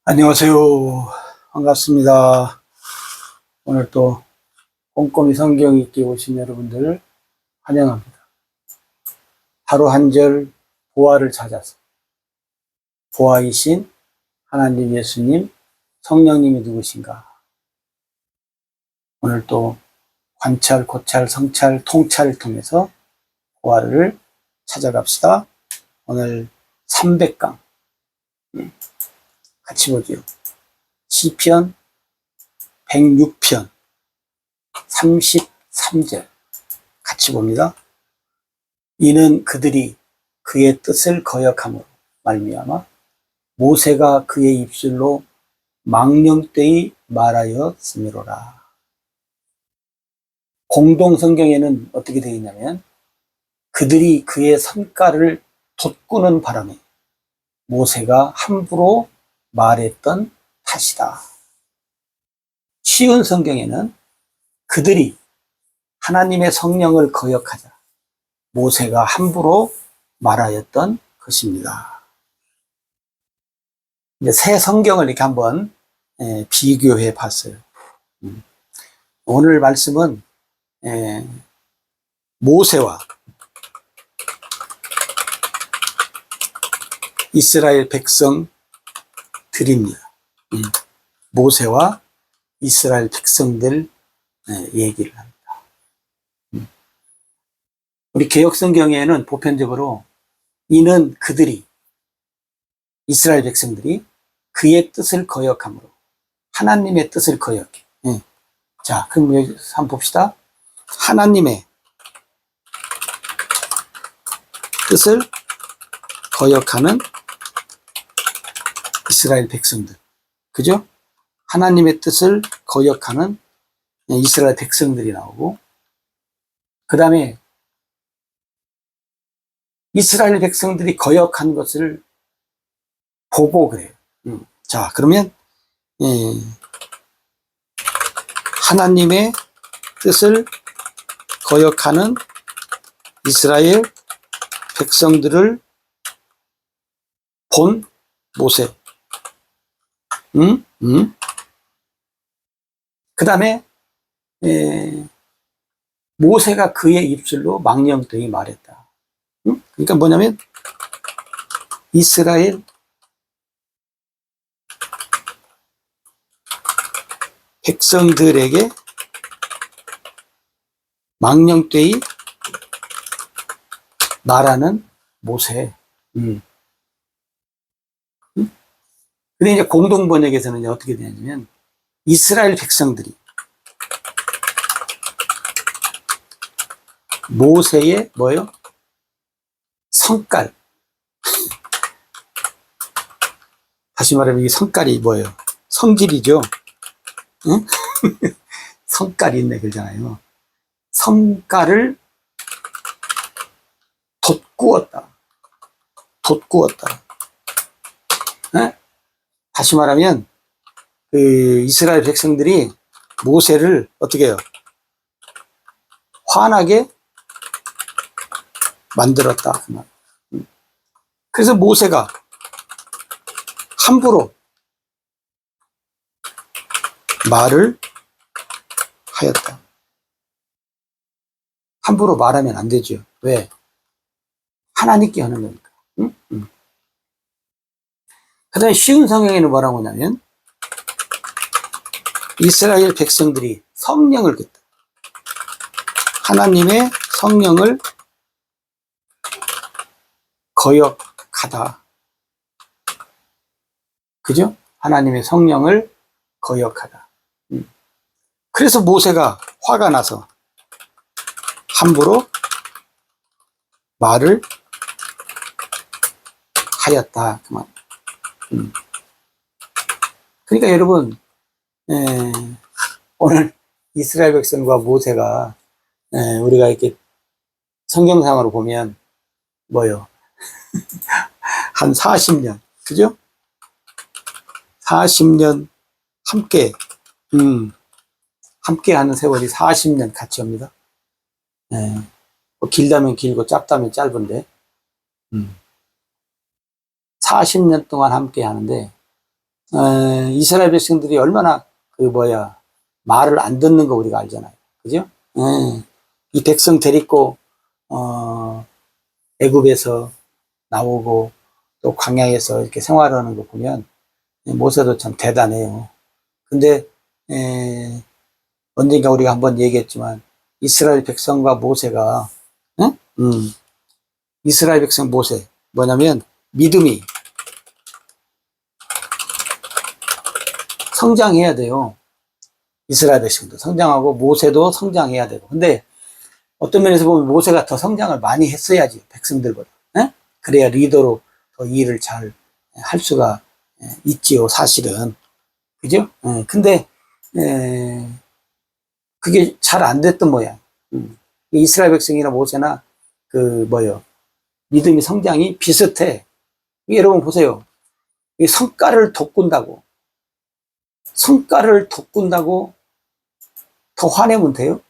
안녕하세요. 반갑습니다. 오늘 또 꼼꼼히 성경 읽기 오신 여러분들을 환영합니다. 하루 한 절 보화를 찾아서 보화이신 하나님, 예수님, 성령님이 누구신가? 오늘 또 관찰, 고찰, 성찰, 통찰을 통해서 보화를 찾아갑시다. 오늘 300강 같이 보죠. 시편 106편 33절 같이 봅니다. 이는 그들이 그의 뜻을 거역함으로 말미암아 모세가 그의 입술로 망령되이 말하였으미로라. 공동 성경에는 어떻게 되어 있냐면 그들이 그의 성깔을 돋구는 바람에 모세가 함부로 말했던 탓이다. 쉬운 성경에는 그들이 하나님의 성령을 거역하자 모세가 함부로 말하였던 것입니다. 이제 새 성경을 이렇게 한번 비교해 봤어요. 오늘 말씀은 모세와 이스라엘 백성들입니다. 모세와 이스라엘 백성들 얘기를 합니다. 우리 개역성경에는 보편적으로 이는 그들이 이스라엘 백성들이 그의 뜻을 거역함으로 하나님의 뜻을 거역해. 자, 그럼 여기 한번 봅시다. 하나님의 뜻을 거역하는 이스라엘 백성들. 그죠? 하나님의 뜻을 거역하는 이스라엘 백성들이 나오고, 그 다음에 이스라엘 백성들이 거역한 것을 보고 그래요. 자, 그러면 하나님의 뜻을 거역하는 이스라엘 백성들을 본 모세. 그 다음에 모세가 그의 입술로 망령되이 말했다. 그러니까 뭐냐면 이스라엘 백성들에게 망령되이 말하는 모세. 근데 이제 공동 번역에서는 이제 어떻게 되냐면 이스라엘 백성들이 모세의 뭐요? 성깔. 다시 말하면 이 성깔이 뭐예요? 성질이죠. 응? 성깔이 있네 그러잖아요. 성깔을 돋구었다. 돋구었다. 네? 다시 말하면 그 이스라엘 백성들이 모세를 어떻게 해요? 화나게 만들었다. 그래서 모세가 함부로 말을 하였다. 함부로 말하면 안 되죠. 왜? 하나님께 하는 거니까. 그 다음에 쉬운 성경에는 뭐라고 하냐면 이스라엘 백성들이 성령을 깼다. 하나님의 성령을 거역하다. 그죠? 하나님의 성령을 거역하다. 그래서 모세가 화가 나서 함부로 말을 하였다. 그만. 그러니까 여러분, 오늘 이스라엘 백성과 모세가 우리가 이렇게 성경상으로 보면 뭐요? 한 40년, 그죠? 40년 함께 하는 세월이 40년 같이 옵니다. 뭐 길다면 길고 짧다면 짧은데 40년 동안 함께 하는데 이스라엘 백성들이 얼마나 말을 안 듣는 거 우리가 알잖아요. 그죠? 이 백성 데리고 애굽에서 나오고 또 광야에서 이렇게 생활하는 거 보면 모세도 참 대단해요. 근데 언젠가 우리가 한번 얘기했지만 이스라엘 백성과 모세가 이스라엘 백성 모세 뭐냐면 믿음이 성장해야 돼요. 이스라엘 백성도 성장하고 모세도 성장해야 되고. 근데 어떤 면에서 보면 모세가 더 성장을 많이 했어야지 백성들보다. 그래야 리더로 더 일을 잘 할 수가 있지요, 사실은. 그죠? 근데 그게 잘 안 됐던 모양. 이스라엘 백성이나 모세나 믿음이 성장이 비슷해. 여러분 보세요. 이 성과를 돋군다고 더 화내면 돼요?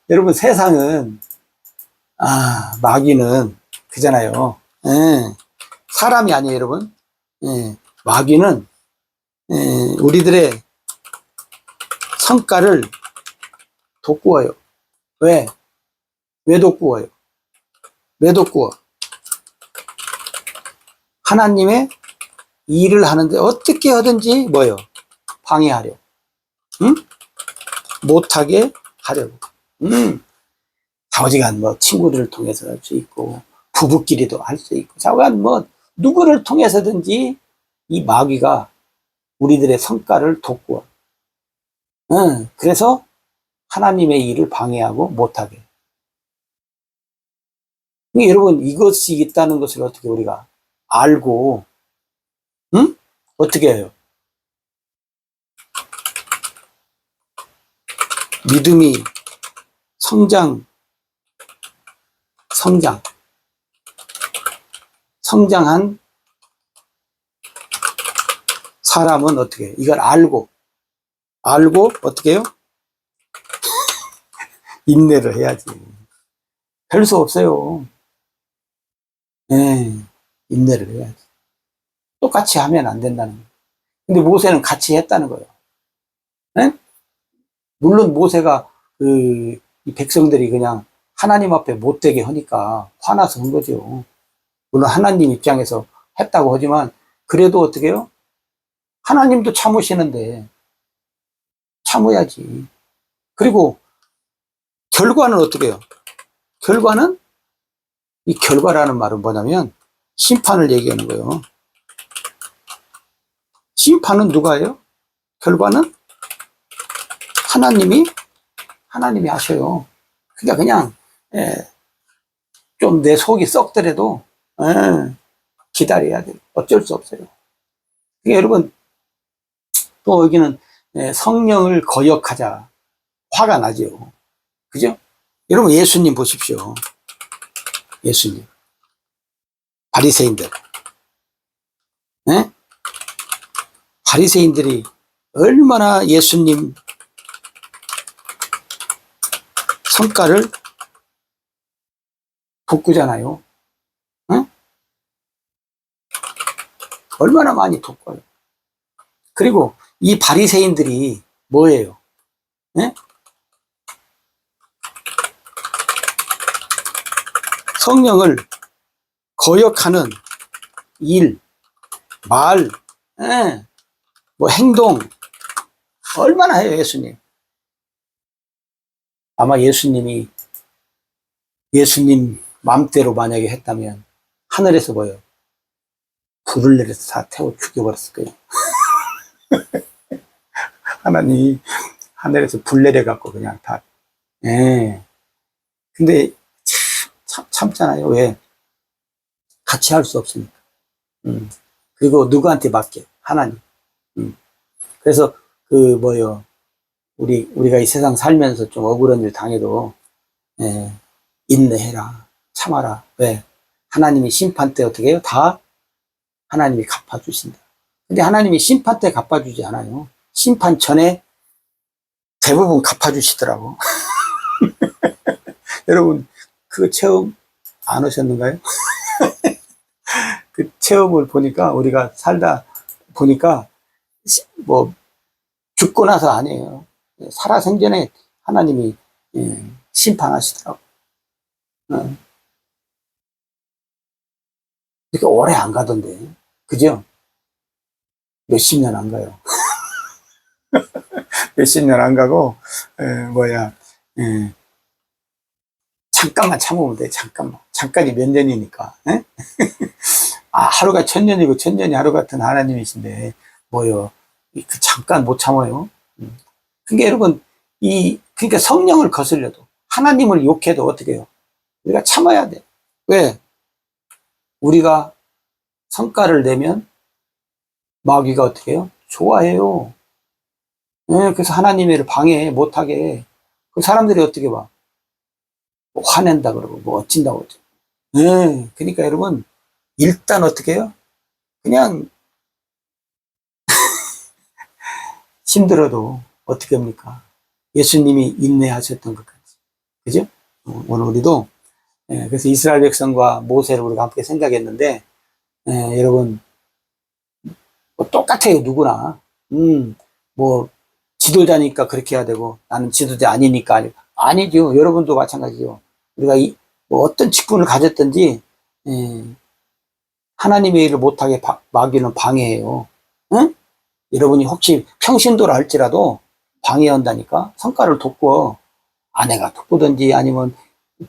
여러분 세상은 마귀는 그잖아요. 사람이 아니에요, 여러분. 마귀는 우리들의 성과를 돋구어요. 왜 돋구어요? 왜 돋구어? 하나님의 일을 하는데 어떻게 하든지 방해하려. 못하게 하려고. 좌우지간 친구들을 통해서 할 수 있고, 부부끼리도 할 수 있고, 좌우간 누구를 통해서든지 이 마귀가 우리들의 성과를 돋구어. 그래서 하나님의 일을 방해하고 못하게. 여러분, 이것이 있다는 것을 어떻게 우리가 알고, 어떻게 해요? 믿음이 성장한 사람은 어떻게 해요? 이걸 알고 어떻게 해요? 인내를 해야지. 별 수 없어요. 인내를 해야지. 똑같이 하면 안 된다는 거예요. 근데 모세는 같이 했다는 거예요. 물론 모세가 이 백성들이 그냥 하나님 앞에 못되게 하니까 화나서 한 거죠. 물론 하나님 입장에서 했다고 하지만 그래도 어떻게 해요? 하나님도 참으시는데 참아야지. 그리고 결과는 어떻게 해요? 결과는 이 결과라는 말은 뭐냐면 심판을 얘기하는 거예요. 심판은 누가 해요? 결과는 하나님이 하셔요. 그러니까 그냥 좀 내 속이 썩더라도 기다려야 돼요. 어쩔 수 없어요. 그러니까 여러분 또 여기는 성령을 거역하자. 화가 나죠. 그죠? 여러분 예수님 보십시오. 예수님. 바리새인들. 바리새인들이 얼마나 예수님 성과를 돋구잖아요. 얼마나 많이 돋궈요. 그리고 이 바리새인들이 뭐예요? 성령을 거역하는 일, 말, 행동 얼마나 해요, 예수님. 아마 예수님 맘대로 만약에 했다면 하늘에서 불을 내려서 다 태워 죽여버렸을 거예요. 하나님이 하늘에서 불 내려갖고 그냥 다. 근데 참잖아요. 왜? 같이 할 수 없으니까. 그리고 누구한테 맡겨? 하나님. 그래서 우리가 이 세상 살면서 좀 억울한 일 당해도 인내해라, 참아라. 왜? 하나님이 심판 때 어떻게 해요? 다 하나님이 갚아주신다. 근데 하나님이 심판 때 갚아주지 않아요. 심판 전에 대부분 갚아주시더라고. 여러분 그거 체험 안 하셨는가요? 체험을 보니까, 우리가 살다 보니까, 뭐, 죽고 나서 아니에요. 살아생전에 하나님이 심판하시더라고. 어. 이렇게 오래 안 가던데. 그죠? 몇십 년 안 가요. 몇십 년 안 가고, 잠깐만 참으면 돼, 잠깐만. 잠깐이 몇 년이니까. 아, 하루가 천년이고 천년이 하루 같은 하나님이신데, 그 잠깐 못 참아요. 그러니까 여러분, 그러니까 성령을 거슬려도, 하나님을 욕해도 어떻게 해요? 우리가 참아야 돼. 왜? 우리가 성과를 내면 마귀가 어떻게 해요? 좋아해요. 그래서 하나님의 일을 방해 못하게. 그 사람들이 어떻게 봐? 뭐 화낸다 그러고, 뭐 어찐다고 그러죠. 그러니까 여러분, 일단 어떻게 해요? 그냥 힘들어도 어떻게 합니까? 예수님이 인내하셨던 것까지. 그죠? 오늘 우리도, 그래서 이스라엘 백성과 모세를 우리가 함께 생각했는데, 여러분, 뭐 똑같아요, 누구나. 뭐, 지도자니까 그렇게 해야 되고, 나는 지도자 아니니까 아니죠. 여러분도 마찬가지죠. 우리가 뭐 어떤 직분을 가졌든지, 하나님의 일을 못하게 마귀는 방해해요. 응? 여러분이 혹시 평신도라 할지라도 방해한다니까? 성과를 돕고, 아내가 돕고든지, 아니면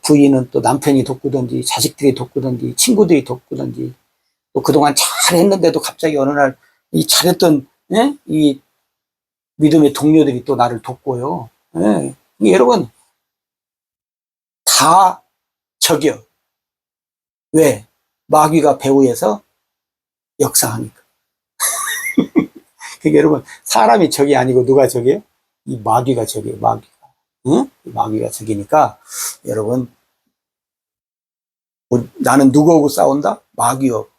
부인은 또 남편이 돕고든지, 자식들이 돕고든지, 친구들이 돕고든지, 또 그동안 잘 했는데도 갑자기 어느 날 이 잘했던, 이 믿음의 동료들이 또 나를 돕고요. 여러분, 다 적이요. 왜? 마귀가 배후에서 역사하니까. 그러니까 여러분, 사람이 적이 아니고 누가 적이에요? 이 마귀가 적이에요, 마귀가. 응? 마귀가 적이니까, 여러분, 나는 누구하고 싸운다? 마귀하고.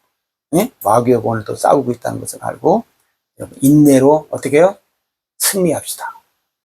마귀하고 오늘 또 싸우고 있다는 것을 알고, 여러분, 인내로 어떻게 해요? 승리합시다.